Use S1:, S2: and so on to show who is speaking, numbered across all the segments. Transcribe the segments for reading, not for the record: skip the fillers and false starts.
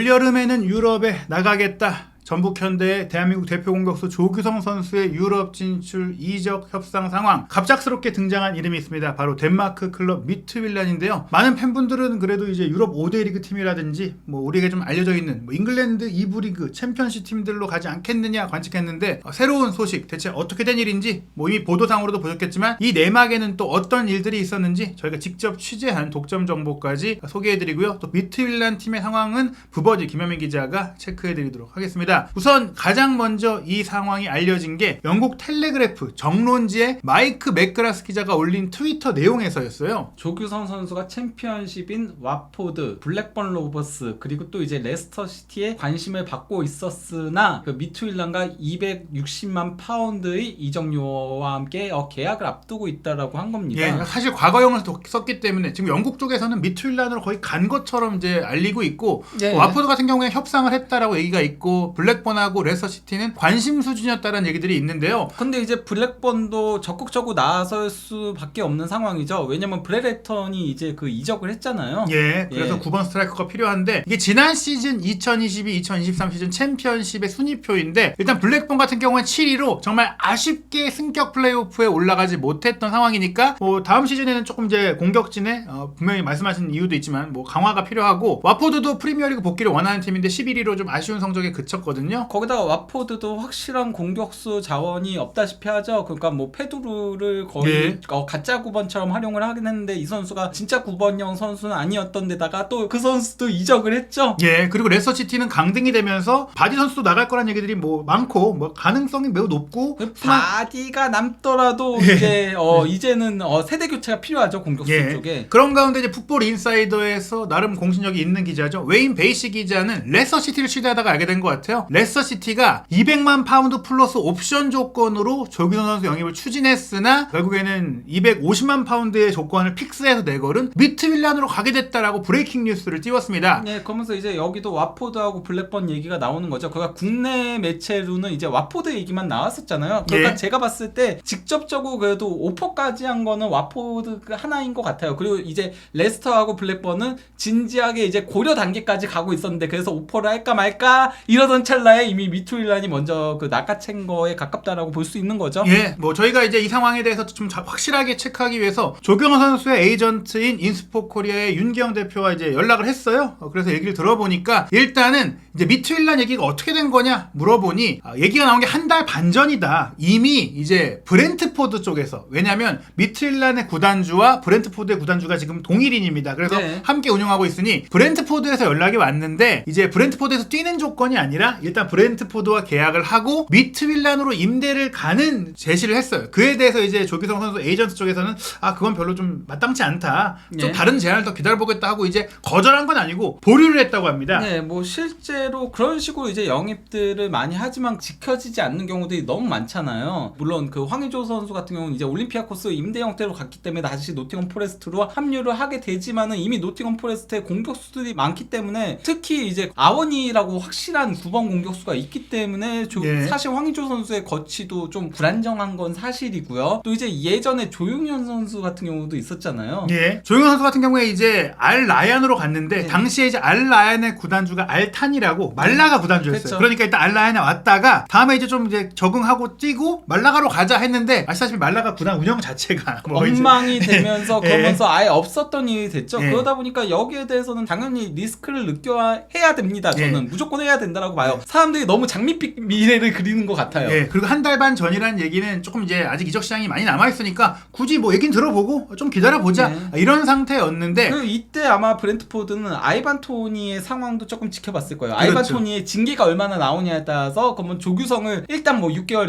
S1: 올여름에는 유럽에 나가겠다. 전북현대의 대한민국 대표 공격수 조규성 선수의 유럽 진출 이적 협상 상황, 갑작스럽게 등장한 이름이 있습니다. 바로 덴마크 클럽 미트윌란인데요. 많은 팬분들은 그래도 이제 유럽 5대 리그 팀이라든지 우리에게 좀 알려져 있는 잉글랜드 2부 리그 챔피언십 팀들로 가지 않겠느냐 관측했는데, 새로운 소식, 대체 어떻게 된 일인지 이미 보도상으로도 보셨겠지만 이 내막에는 또 어떤 일들이 있었는지 저희가 직접 취재한 독점 정보까지 소개해드리고요. 또 미트윌란 팀의 상황은 부버지 김현민 기자가 체크해드리도록 하겠습니다. 우선 가장 먼저 이 상황이 알려진 게 영국 텔레그래프 정론지의 마이크 맥그라스 기자가 올린 트위터 내용에서였어요.
S2: 조규성 선수가 챔피언십인 와포드, 블랙번 로버스, 그리고 또 이제 레스터 시티에 관심을 받고 있었으나 그 미트윌란과 260만 파운드의 이적료와 함께 계약을 앞두고 있다라고 한 겁니다.
S1: 예, 사실 과거형을 썼기 때문에 지금 영국 쪽에서는 미트윌란으로 거의 간 것처럼 이제 알리고 있고,
S2: 예.
S1: 와포드 같은 경우에 협상을 했다라고 얘기가 있고, 블랙번하고 레스터시티는 관심 수준이었다는 얘기들이 있는데요.
S2: 근데 이제 블랙번도 적극적으로 나설 수밖에 없는 상황이죠. 왜냐면 브레레턴이 이제 그 이적을 했잖아요.
S1: 예, 그래서
S2: 예.
S1: 9번 스트라이커가 필요한데, 이게 지난 시즌 2022-2023 시즌 챔피언십의 순위표인데, 일단 블랙번 같은 경우는 7위로 정말 아쉽게 승격 플레이오프에 올라가지 못했던 상황이니까 다음 시즌에는 조금 이제 공격진에 분명히 말씀하신 이유도 있지만 강화가 필요하고, 와포드도 프리미어리그 복귀를 원하는 팀인데 11위로 좀 아쉬운 성적에 그쳤거든요.
S2: 거기다가 와포드도 확실한 공격수 자원이 없다시피 하죠. 그러니까 페두루를 거의
S1: 예.
S2: 가짜 9번처럼 활용을 하긴 했는데 이 선수가 진짜 9번형 선수는 아니었던 데다가 또 그 선수도 이적을 했죠.
S1: 예, 그리고 레스터시티는 강등이 되면서 바디 선수도 나갈 거란 얘기들이 많고 가능성이 매우 높고,
S2: 바디가 남더라도
S1: 예.
S2: 이제는 세대 교체가 필요하죠, 공격수
S1: 예.
S2: 쪽에.
S1: 그런 가운데 이제 풋볼 인사이더에서 나름 공신력이 있는 기자죠. 웨인 베이시 기자는 레스터시티를 취재하다가 알게 된 것 같아요. 레스터시티가 200만 파운드 플러스 옵션 조건으로 조규성 선수 영입을 추진했으나 결국에는 250만 파운드의 조건을 픽스해서 내걸은 미트윌란으로 가게 됐다라고 브레이킹 뉴스를 띄웠습니다.
S2: 예, 그러면서 이제 여기도 와포드하고 블랙번 얘기가 나오는 거죠. 그러니까 국내 매체로는 이제 와포드 얘기만 나왔었잖아요. 그러니까
S1: 예.
S2: 제가 봤을 때 직접적으로 그래도 오퍼까지 한 거는 와포드 하나인 것 같아요. 그리고 이제 레스터하고 블랙번은 진지하게 이제 고려 단계까지 가고 있었는데, 그래서 오퍼를 할까 말까 이러던 찰나에 이미 미트윌란이 먼저 낚아챈 거에 가깝다라고 볼 수 있는 거죠.
S1: 예, 저희가 이제 이 상황에 대해서 좀 확실하게 체크하기 위해서 조규성 선수의 에이전트인 인스포 코리아의 윤기영 대표와 이제 연락을 했어요. 그래서 얘기를 들어보니까 일단은 이제 미트윌란 얘기가 어떻게 된 거냐 물어보니, 얘기가 나온 게 한 달 반 전이다. 이미 이제 브렌트포드 쪽에서, 왜냐하면 미트윌란의 구단주와 브렌트포드의 구단주가 지금 동일인입니다. 그래서
S2: 네.
S1: 함께 운영하고 있으니 브렌트포드에서 연락이 왔는데, 이제 브렌트포드에서 뛰는 조건이 아니라 일단 브렌트포드와 계약을 하고 미트윌란으로 임대를 가는 제시를 했어요. 그에 대해서 이제 조규성 선수 에이전트 쪽에서는 그건 별로 좀 마땅치 않다. 좀
S2: 네.
S1: 다른 제안을 더 기다려보겠다 하고 이제 거절한 건 아니고 보류를 했다고 합니다.
S2: 네, 실제로 그런 식으로 이제 영입들을 많이 하지만 지켜지지 않는 경우들이 너무 많잖아요. 물론 그 황의조 선수 같은 경우는 이제 올림피아코스 임대 형태로 갔기 때문에 다시 노팅엄 포레스트로 합류를 하게 되지만은 이미 노팅엄 포레스트에 공격수들이 많기 때문에, 특히 이제 아원이라고 확실한 9번 공격수가 있기 때문에
S1: 예.
S2: 사실 황의조 선수의 거치도 좀 불안정한 건 사실이고요. 또 이제 예전에 조용현 선수 같은 경우도 있었잖아요.
S1: 예. 조용현 선수 같은 경우에 이제 알 라얀으로 갔는데,
S2: 네.
S1: 당시에 이제 알 라얀의 구단주가 알탄이라고 말라가 구단주였어요.
S2: 그쵸.
S1: 그러니까 일단 알 라얀에 왔다가 다음에 이제 좀 이제 적응하고 뛰고 말라가로 가자 했는데, 아시다시피 말라가 구단 운영 자체가
S2: 엉망이 되면서
S1: 예.
S2: 그러면서 아예 없었던 일이 됐죠.
S1: 예.
S2: 그러다 보니까 여기에 대해서는 당연히 리스크를 느껴야 해야 됩니다. 저는
S1: 예.
S2: 무조건 해야 된다라고 봐요. 사람들이 너무 장밋빛 미래를 그리는 것 같아요.
S1: 예, 그리고 한 달 반 전이라는 얘기는 조금 이제 아직 이적 시장이 많이 남아있으니까 굳이 얘긴 들어보고 좀 기다려보자.
S2: 네.
S1: 이런 상태였는데,
S2: 그리고 이때 아마 브렌트포드는 아이반 토니의 상황도 조금 지켜봤을 거예요.
S1: 그렇죠.
S2: 아이반 토니의 징계가 얼마나 나오냐에 따라서 그러면 조규성을 일단 6개월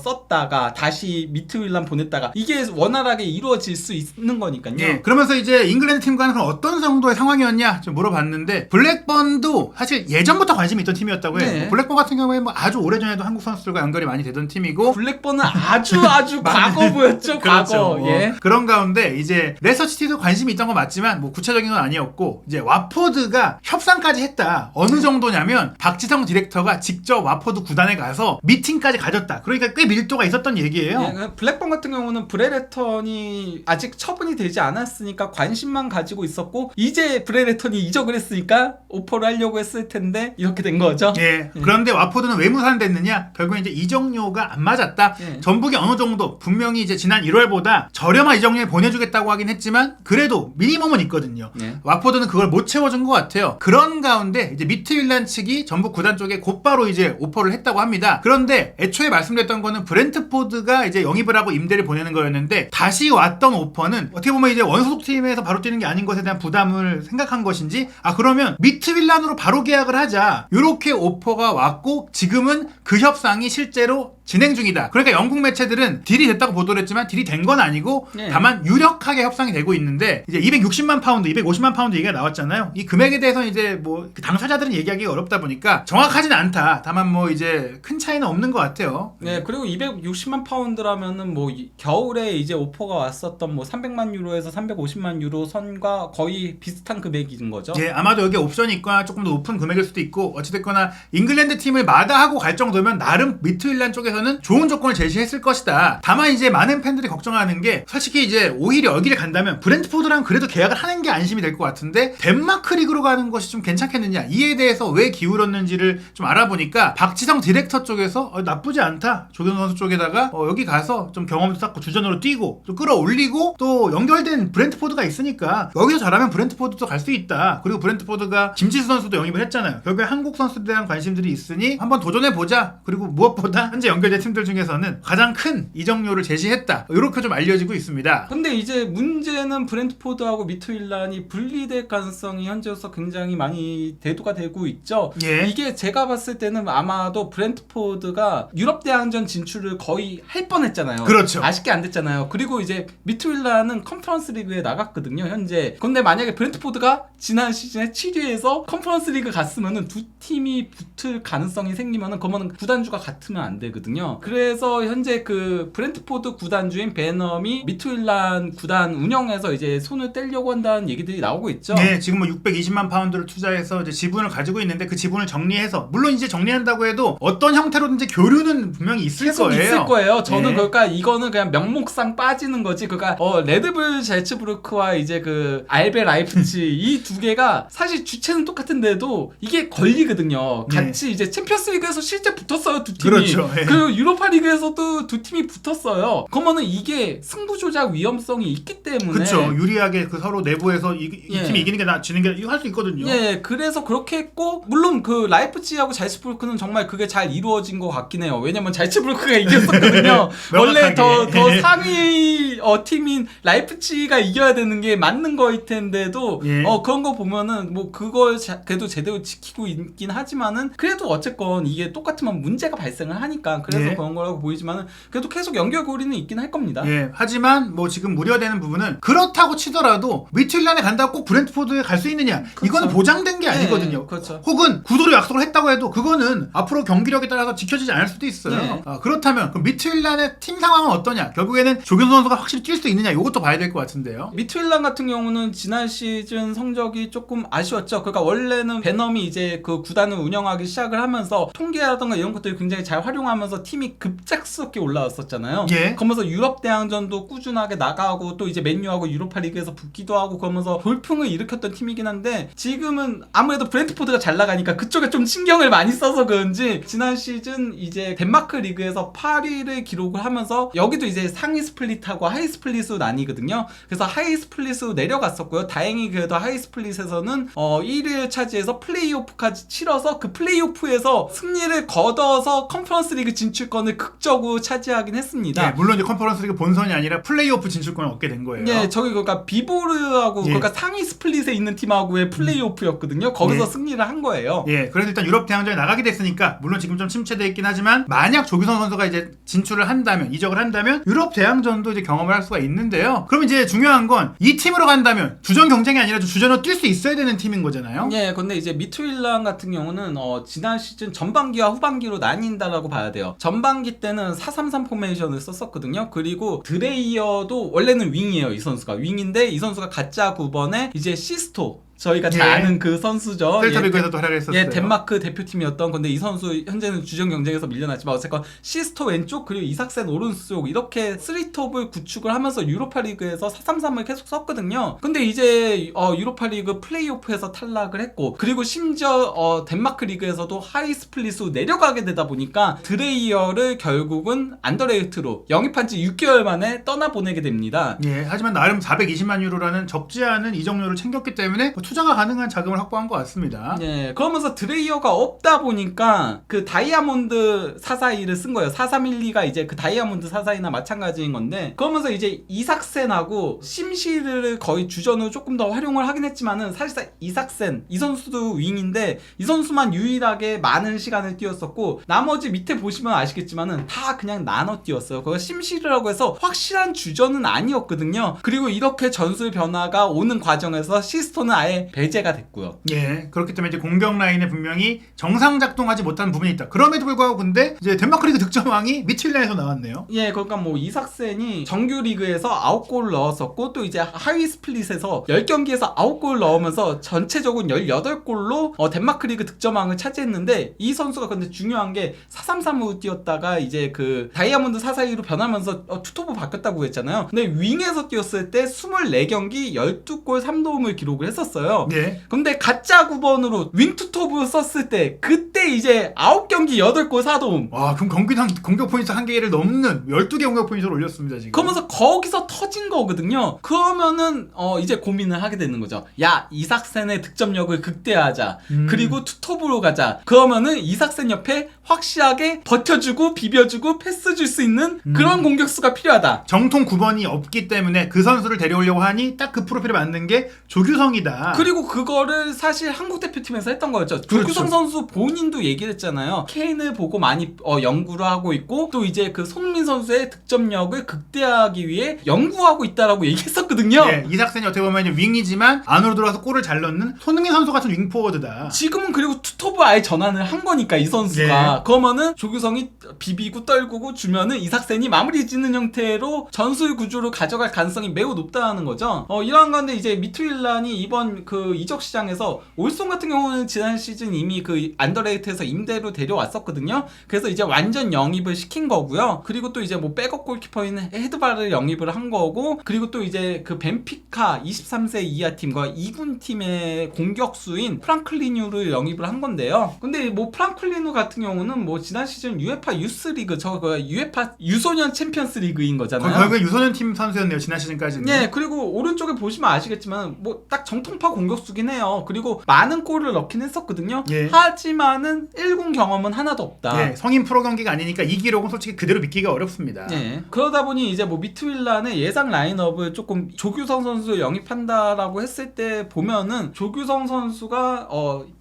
S2: 썼다가 다시 미트윌란 보냈다가 이게 원활하게 이루어질 수 있는 거니까요.
S1: 예, 그러면서 이제 잉글랜드 팀과는 그럼 어떤 정도의 상황이었냐 좀 물어봤는데, 블랙번도 사실 예전부터 관심이 있던 팀이었다고 해요.
S2: 네.
S1: 블랙번 같은 경우에 아주 오래전에도 한국 선수들과 연결이 많이 되던 팀이고,
S2: 블랙번은 아주 과거부였죠. 과거.
S1: 그렇죠.
S2: 예.
S1: 그런 가운데 이제 레스터시티도 관심이 있던 건 맞지만 구체적인 건 아니었고, 이제 와포드가 협상까지 했다. 어느 정도 정도냐면 박지성 디렉터가 직접 와포드 구단에 가서 미팅까지 가졌다. 그러니까 꽤 밀도가 있었던 얘기예요.
S2: 예, 블랙번 같은 경우는 브레레턴이 아직 처분이 되지 않았으니까 관심만 가지고 있었고 이제 브레레턴이 이적을 했으니까 오퍼를 하려고 했을 텐데 이렇게 된 거죠.
S1: 예. 그런데 와포드는 왜 무산됐느냐? 결국엔 이제 이적료가 안 맞았다.
S2: 예.
S1: 전북이 어느 정도 분명히 이제 지난 1월보다 저렴한 이적료에 보내주겠다고 하긴 했지만 그래도 미니멈은 있거든요.
S2: 예.
S1: 와포드는 그걸 못 채워준 것 같아요. 그런 가운데 이제 미트윌란 측이 전북 구단 쪽에 곧바로 이제 오퍼를 했다고 합니다. 그런데 애초에 말씀드렸던 거는 브렌트포드가 이제 영입을 하고 임대를 보내는 거였는데 다시 왔던 오퍼는 어떻게 보면 이제 원소속 팀에서 바로 뛰는 게 아닌 것에 대한 부담을 생각한 것인지 그러면 미트윌란으로 바로 계약을 하자 이렇게 오퍼가 왔고 지금은 그 협상이 실제로 진행 중이다. 그러니까 영국 매체들은 딜이 됐다고 보도를 했지만 딜이 된 건 아니고
S2: 네.
S1: 다만 유력하게 협상이 되고 있는데 이제 260만 파운드, 250만 파운드 얘기가 나왔잖아요. 이 금액에 대해서는 이제 뭐 당사자들은 얘기하기가 어렵다 보니까 정확하진 않다. 다만 뭐 이제 큰 차이는 없는 것 같아요.
S2: 네, 그리고 260만 파운드라면은 뭐 겨울에 이제 오퍼가 왔었던 뭐 300만 유로에서 350만 유로 선과 거의 비슷한 금액인 거죠.
S1: 예, 아마도 여기 옵션이 있거나 조금 더 높은 금액일 수도 있고 어찌됐거나 잉글랜드 팀을 마다하고 갈 정도면 나름 미트윌란 쪽에서는 좋은 조건을 제시했을 것이다. 다만 이제 많은 팬들이 걱정하는 게 솔직히 이제 오히려 여기를 간다면 브렌트포드랑 그래도 계약을 하는 게 안심이 될 것 같은데 덴마크 리그로 가는 것이 좀 괜찮겠느냐 이에 대해서 왜 기울었는지를 좀 알아보니까 박지성 디렉터 쪽에서 나쁘지 않다. 조경 선수 쪽에다가 여기 가서 좀 경험도 쌓고 주전으로 뛰고 좀 끌어올리고 또 연결된 브렌트포드가 있으니까 여기서 잘하면 브렌트포드도 갈 수 있다. 그리고 브렌트포드가 김지수 선수도 영입을 했잖아요. 결국에 한국 선수들에 대한 관심들이 있으니 한번 도전해보자. 그리고 무엇보다 현재 연결된 팀들 중에서는 가장 큰 이적료를 제시했다. 이렇게 좀 알려지고 있습니다.
S2: 근데 이제 문제는 브렌트포드하고 미트윌란이 분리될 가능성이 현재로서 굉장히 많이 대두가 되고 있죠.
S1: 예.
S2: 이게 제가 봤을 때는 아마도 브렌트포드가 유럽 대항전 진출을 거의 할 뻔했잖아요.
S1: 그렇죠.
S2: 아쉽게 안 됐잖아요. 그리고 이제 미트윌란은 컨퍼런스 리그에 나갔거든요, 현재. 근데 만약에 브렌트포드가 지난 시즌에 7위에서 컨퍼런스 리그 갔으면은 두 팀이 붙을 가능성이 생기면은 그러면 구단주가 같으면 안 되거든요. 그래서 현재 그 브렌트포드 구단주인 베넘이 미트윌란 구단 운영에서 이제 손을 떼려고 한다는 얘기들이 나오고 있죠.
S1: 네, 지금 뭐 620만 파운드를 투자해서 이제 지분을 가지고 있는데 그 지분을 정리해서 물론 이제 정리한다고 해도 어떤 형태로든지 교류는 분명히 있을
S2: 계속
S1: 거예요.
S2: 있을 거예요. 저는
S1: 네.
S2: 그러니까 이거는 그냥 명목상 빠지는 거지. 그러니까 레드불 잘츠부르크와 이제 그 알베 라이프치 이 두 개가 사실 주체는 똑같은데도 이게 걸리거든요.
S1: 네.
S2: 같이 이제 챔피언스리그에서 실제 붙었어요, 두 팀이.
S1: 그렇죠. 네.
S2: 그리고 유로파리그에서도 두 팀이 붙었어요. 그러면은 이게 승부 조작 위험성이 있기 때문에.
S1: 그렇죠. 유리하게 그 서로 내부에서 이
S2: 예.
S1: 팀이 이기는 게 나 지는 게 이거 할 수 있거든요.
S2: 예, 그래서 그렇게 했고 물론 그 라이프치히하고 잘츠부르크는 정말 그게 잘 이루어진 것 같긴 해요. 왜냐면 잘츠부르크가 이겼었거든요. 원래 더
S1: 명확하게.
S2: 상위 팀인 라이프치히가 이겨야 되는 게 맞는 거일 텐데도
S1: 예.
S2: 그런 거 보면은 뭐 그걸 그래도 제대로 지키고 있긴 하지만은 그래도 어쨌건 이게 똑같으면 문제가 발생을 하니까 그래서
S1: 예.
S2: 그런 거라고 보이지만은 그래도 계속 연결고리는 있긴 할 겁니다.
S1: 예, 하지만 뭐 지금 우려되는 부분은 그렇다고 치더라도 미트윌란에 간다고 꼭 브렌트포드에 갈 수 있느냐 이거는 보장된 게 아니거든요.
S2: 네, 그렇죠.
S1: 혹은 구도로 약속을 했다고 해도 그거는 앞으로 경기력에 따라서 지켜지지 않을 수도 있어요.
S2: 네.
S1: 그렇다면 그럼 미트윌란의 팀 상황은 어떠냐? 결국에는 조균 선수가 확실히 뛸 수 있느냐 이것도 봐야 될 것 같은데요.
S2: 미트윌란 같은 경우는 지난 시즌 성적이 조금 아쉬웠죠. 그러니까 원래는 베넘이 이제 그 구단을 운영하기 시작을 하면서 통계라던가 이런 것들을 굉장히 잘 활용하면서 팀이 급작스럽게 올라왔었잖아요.
S1: 예.
S2: 그러면서 유럽 대항전도 꾸준하게 나가고 또 이제 맨유하고 유로파 리그에서 붙기도 하고 그러면서 돌풍을 일으켰던 팀이긴 한데 지금은 아무래도 브렌트포드가 잘 나가니까 그쪽에 좀 신경을 많이 써서 그런지 지난 시즌 이제 덴마크 리그에서 8위를 기록을 하면서 여기도 이제 상위 스플릿하고 하이 스플릿으로 나뉘거든요. 그래서 하이 스플릿으로 내려갔었고요. 다행히 그래도 하이 스플릿에서는 1위를 차지해서 플레이오프까지 치러서 그 플레이오프에서 승리를 거둬서 컨퍼런스 리그 진출권을 극적으로 차지하긴 했습니다.
S1: 예, 물론 이제 컨퍼런스 리그 본선이 아니라 플레이오프 진출권을 얻게 된 거예요.
S2: 예, 저기 그러니까 비보르하고
S1: 예.
S2: 그러니까 상위 스플릿에 있는 팀하고의 플레이오프였거든요. 거기서
S1: 예.
S2: 승리를 한 거예요.
S1: 예, 그래서 일단 유럽 대항전에 나가게 됐으니까 물론 지금 좀 침체돼 있긴 하지만 만약 조규성 선수가 이제 진출을 한다면 이적을 한다면 유럽 대항전도 이제 경험을 할 수가 있는데요. 그럼 이제 중요한 건 이 팀으로 간다면 주전 경쟁이 아니라 주전으로 뛸 수 있어야 되는 팀인 거잖아요.
S2: 예, 근데 이제 미트윌란 같은 경우는 지난 시즌 전반기와 후반기로 나뉜다라고 봐야 돼요. 전반기 때는 4-3-3 포메이션을 썼었거든요. 그리고 드레이어도 원래는 윙이에요, 이 선수가. 윙인데 이 선수가 가짜 9번에 이제 시스토 저희가 잘
S1: 예.
S2: 아는 그 선수죠.
S1: 셀타비그에서도 활약했었어요.
S2: 예, 덴마크 대표팀이었던 건데 이 선수 현재는 주전 경쟁에서 밀려났지만 어쨌건 시스터 왼쪽 그리고 이삭센 오른쪽 이렇게 3톱을 구축을 하면서 유로파 리그에서 4-3-3을 계속 썼거든요. 근데 이제 유로파 리그 플레이오프에서 탈락을 했고 그리고 심지어 덴마크 리그에서도 하이 스플릿으로 내려가게 되다 보니까 드레이어를 결국은 안더레이트로 영입한 지 6개월 만에 떠나보내게 됩니다.
S1: 예, 하지만 나름 420만 유로라는 적지 않은 이적료를 챙겼기 때문에 투자가 가능한 자금을 확보한 것 같습니다.
S2: 예, 그러면서 드레이어가 없다 보니까 그 다이아몬드 사사이를 쓴 거예요. 4312가 이제 그 다이아몬드 사사이나 마찬가지인 건데 그러면서 이제 이삭센하고 심시를 거의 주전으로 조금 더 활용을 하긴 했지만은 사실상 이삭센 이 선수도 윙인데 이 선수만 유일하게 많은 시간을 뛰었었고 나머지 밑에 보시면 아시겠지만은 다 그냥 나눠 뛰었어요. 그거 심시르라고 해서 확실한 주전은 아니었거든요. 그리고 이렇게 전술 변화가 오는 과정에서 시스토는 아예 배제가 됐고요.
S1: 예, 그렇기 때문에 이제 공격 라인에 분명히 정상 작동하지 못한 부분이 있다. 그럼에도 불구하고 근데 이제 덴마크 리그 득점왕이 미틸란에서 나왔네요.
S2: 예, 그러니까 뭐 이삭센이 정규 리그에서 9골을 넣었었고 또 이제 하위 스플릿에서 10경기에서 9골 넣으면서 전체적으로 18골로 덴마크 리그 득점왕을 차지했는데 이 선수가 근데 중요한 게 4-3-3으로 뛰었다가 이제 그 다이아몬드 사사이로 변하면서 투톱으로 바뀌었다고 했잖아요. 근데 윙에서 뛰었을 때 24경기 12골 3도움을 기록을 했었어요.
S1: 예.
S2: 근데 가짜 9번으로 윙 투톱으로 썼을 때 그때 이제 9경기 8골 4도움.
S1: 와, 그럼 경기당 공격 포인트 1개를 넘는 12개 공격 포인트를 올렸습니다, 지금.
S2: 그러면서 거기서 터진 거거든요. 그러면은 이제 고민을 하게 되는 거죠. 야, 이삭센의 득점력을 극대화하자. 그리고 투톱으로 가자. 그러면은 이삭센 옆에 확실하게 버텨주고 비벼주고 패스 줄 수 있는 그런 공격수가 필요하다.
S1: 정통 9번이 없기 때문에 그 선수를 데려오려고 하니 딱 그 프로필에 맞는 게 조규성이다.
S2: 그리고 그거를 사실 한국 대표팀에서 했던 거였죠.
S1: 그렇죠.
S2: 조규성 선수 본인도 얘기를 했잖아요. 케인을 보고 많이 연구를 하고 있고 또 이제 그 손흥민 선수의 득점력을 극대화하기 위해 연구하고 있다라고 얘기했었거든요.
S1: 예, 이삭센이 어떻게 보면 이제 윙이지만 안으로 들어와서 골을 잘 넣는 손흥민 선수 같은 윙포워드다.
S2: 지금은 그리고 투톱을 아예 전환을 한 거니까 이 선수가
S1: 예.
S2: 그러면은 조규성이 비비고 떨구고 주면은 이삭센이 마무리 짓는 형태로 전술 구조를 가져갈 가능성이 매우 높다는 거죠. 이러한 건데 이제 미트윌란이 이번 그 이적 시장에서 올송 같은 경우는 지난 시즌 이미 그 안더레이트에서 임대로 데려왔었거든요. 그래서 이제 완전 영입을 시킨 거고요. 그리고 또 이제 뭐 백업 골키퍼인 헤드바를 영입을 한 거고 그리고 또 이제 그 벤피카 23세 이하 팀과 2군 팀의 공격수인 프랑클리뉴를 영입을 한 건데요. 근데 뭐 프랑클리뉴 같은 경우는 뭐 지난 시즌 UEFA 유스 리그 저거 UEFA 유소년 챔피언스 리그인 거잖아요.
S1: 결국에 유소년 팀 선수였네요, 지난 시즌까지는.
S2: 예, 그리고 오른쪽에 보시면 아시겠지만 뭐 딱 정통파 공격수긴 해요. 그리고 많은 골을 넣긴 했었거든요.
S1: 예.
S2: 하지만은 1군 경험은 하나도 없다.
S1: 예, 성인 프로 경기가 아니니까 이 기록은 솔직히 그대로 믿기가 어렵습니다.
S2: 예. 그러다 보니 이제 뭐 미트윌란의 예상 라인업을 조금 조규성 선수 영입한다라고 했을 때 보면은 조규성 선수가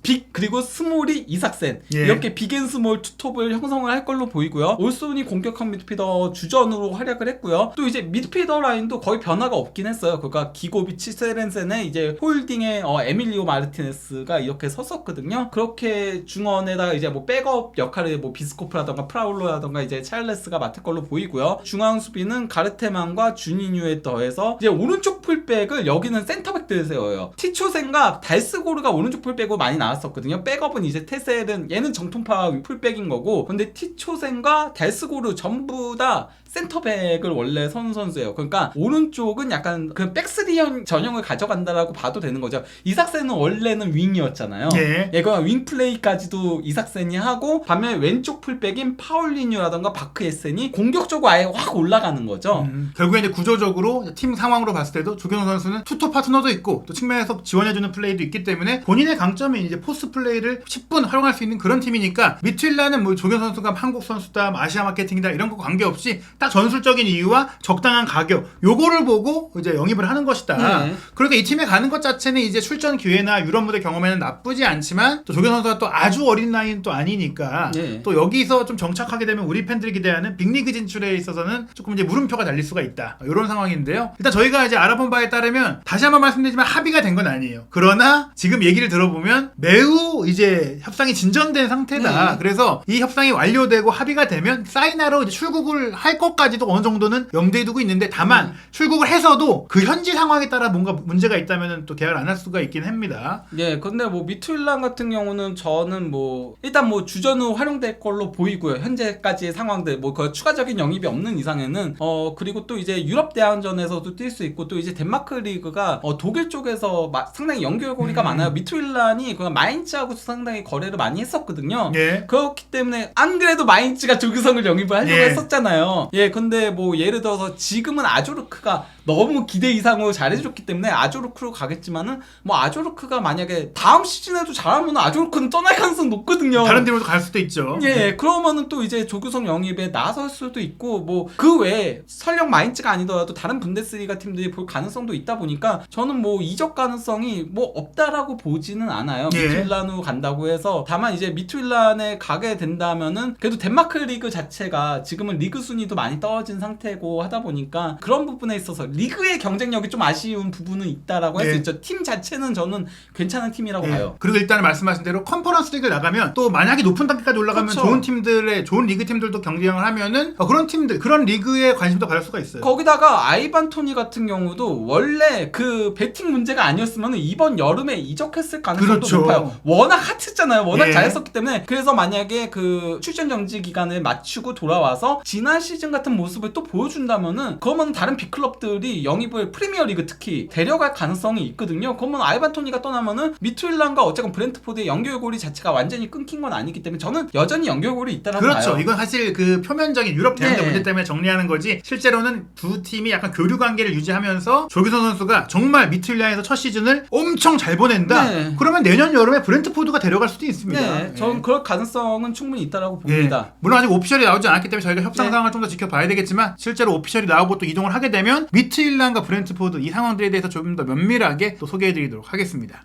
S2: 빅 그리고 스몰이 이삭센
S1: 예.
S2: 이렇게 빅앤 스몰 투톱을 형성을 할 걸로 보이고요. 올소니 공격형 미드필더 주전으로 활약을 했고요. 또 이제 미드필더 라인도 거의 변화가 없긴 했어요. 그러니까 기고비치 세렌센의 이제 홀딩에 에밀리오 마르티네스가 이렇게 섰었거든요. 그렇게 중원에다가 이제 뭐 백업 역할을 뭐 비스코프라던가 프라울로라던가 이제 찰레스가 맡을 걸로 보이고요. 중앙 수비는 가르테만과 주니뉴에 더해서 이제 오른쪽 풀백을 여기는 센터백들 세워요. 티초센과 달스고르가 오른쪽 풀백으로 많이 나왔었거든요. 백업은 이제 테셀은 얘는 정통파 풀백인 거고 근데 티초센과 달스고르 전부 다 센터백을 원래 선수예요. 그러니까 오른쪽은 약간 그 백스리형 전형을 가져간다라고 봐도 되는 거죠. 이삭센은 원래는 윙이었잖아요.
S1: 예.
S2: 그러니까 윙 플레이까지도 이삭센이 하고 반면에 왼쪽 풀백인 파울리뉴라던가 바크에센이 공격적으로 아예 확 올라가는 거죠.
S1: 결국에 이제 구조적으로 팀 상황으로 봤을 때도 조규성 선수는 투톱 파트너도 있고 또 측면에서 지원해주는 플레이도 있기 때문에 본인의 강점인 이제 포스 플레이를 10분 활용할 수 있는 그런 팀이니까 미튠라는 뭐 조규성 선수가 한국 선수다, 아시아 마케팅이다 이런 거 관계없이 딱 전술적인 이유와 적당한 가격 요거를 보고 이제 영입을 하는 것이다. 그러니까 이 팀에 가는 것 자체는 이제 출전 기회나 유럽 무대 경험에는 나쁘지 않지만 또 조규성 선수가 또 아주 어린 나이는 또 아니니까 또 여기서 좀 정착하게 되면 우리 팬들이 기대하는 빅리그 진출에 있어서는 조금 이제 물음표가 달릴 수가 있다. 이런 상황인데요. 일단 저희가 이제 알아본 바에 따르면 다시 한번 말씀드리지만 합의가 된 건 아니에요. 그러나 지금 얘기를 들어보면 매우 이제 협상이 진전된 상태다. 그래서 이 협상이 완료되고 합의가 되면 사인하러 이제 출국을 할 것까지도 어느 정도는 염두에 두고 있는데 다만 출국을 해서도 그 현지 상황에 따라 뭔가 문제가 있다면 또 계약을 안 할 수가 있긴 합니다.
S2: 예, 근데 뭐 미투일란 같은 경우는 저는 뭐 일단 뭐 주전으로 활용될 걸로 보이고요. 현재까지의 상황들 뭐 그 추가적인 영입이 없는 이상에는 그리고 또 이제 유럽 대항전에서도 뛸 수 있고 또 이제 덴마크 리그가 독일 쪽에서 상당히 연결고리가 많아요. 미투일란이 그 마인츠하고 상당히 거래를 많이 했었거든요.
S1: 예.
S2: 그렇기 때문에 안 그래도 마인츠가 조규성을 영입을 하려고
S1: 예.
S2: 했었잖아요. 예, 근데 뭐 예를 들어서 지금은 아조르크가 너무 기대 이상으로 잘해줬기 때문에 아조르크로 가겠지만은 뭐 아조르크가 만약에 다음 시즌에도 잘하면 아조르크는 떠날 가능성 높거든요.
S1: 다른 팀으로 갈 수도 있죠.
S2: 예, 그러면은 또 이제 조규성 영입에 나설 수도 있고 뭐 그 외에 설령 마인츠가 아니더라도 다른 분데스리가 팀들이 볼 가능성도 있다 보니까 저는 뭐 이적 가능성이 뭐 없다라고 보지는 않아요.
S1: 예.
S2: 미투일란으로 간다고 해서 다만 이제 미투일란에 가게 된다면은 그래도 덴마크 리그 자체가 지금은 리그 순위도 많이 떨어진 상태고 하다 보니까 그런 부분에 있어서 리그의 경쟁력이 좀 아쉬운 부분은 있다라고 할 수
S1: 예.
S2: 있죠. 팀 자체는 저는 괜찮은 팀이라고
S1: 예.
S2: 봐요.
S1: 그리고 일단 말씀하신 대로 컨퍼런스 리그 나가면 또 만약에 높은 단계까지 올라가면
S2: 그렇죠.
S1: 좋은 팀들의 좋은 리그 팀들도 경쟁을 하면은 그런 팀들 그런 리그에 관심도 받을 수가 있어요.
S2: 거기다가 아이반 토니 같은 경우도 원래 그 배팅 문제가 아니었으면 이번 여름에 이적했을 가능성도
S1: 그렇죠.
S2: 높아요. 워낙 핫했잖아요. 워낙
S1: 예.
S2: 잘했었기 때문에 그래서 만약에 그 출전 정지 기간을 맞추고 돌아와서 지난 시즌 같은 모습을 또 보여준다면은 그러면 다른 빅클럽들이 영입을 프리미어리그 특히 데려갈 가능성이 있거든요. 그러면 아이반 토니가 떠나면은 미투일란과 어쨌건 브렌트포드의 연결고리 자체가 완전히 끊긴 건 아니기 때문에 저는 여전히 연결고리 있다라고
S1: 그렇죠.
S2: 봐요.
S1: 이건 사실 그 표면적인 유럽 대항전
S2: 네.
S1: 문제 때문에 정리하는 거지 실제로는 두 팀이 약간 교류 관계를 유지하면서 조규성 선수가 정말 미투일란에서 첫 시즌을 엄청 잘 보낸다.
S2: 네.
S1: 그러면 내년 여름에 브렌트포드가 데려갈 수도 있습니다.
S2: 네, 저는
S1: 예.
S2: 그럴 가능성은 충분히 있다라고
S1: 예.
S2: 봅니다.
S1: 물론 아직 오피셜이 나오지 않았기 때문에 저희가 협상
S2: 네.
S1: 상황을 좀 더 지켜봐야 되겠지만 실제로 오피셜이 나오고 또 이동을 하게 되면 미트일란과 브렌트포드 이 상황들에 대해서 조금 더 면밀하게 또 소개해드리도록 하겠습니다.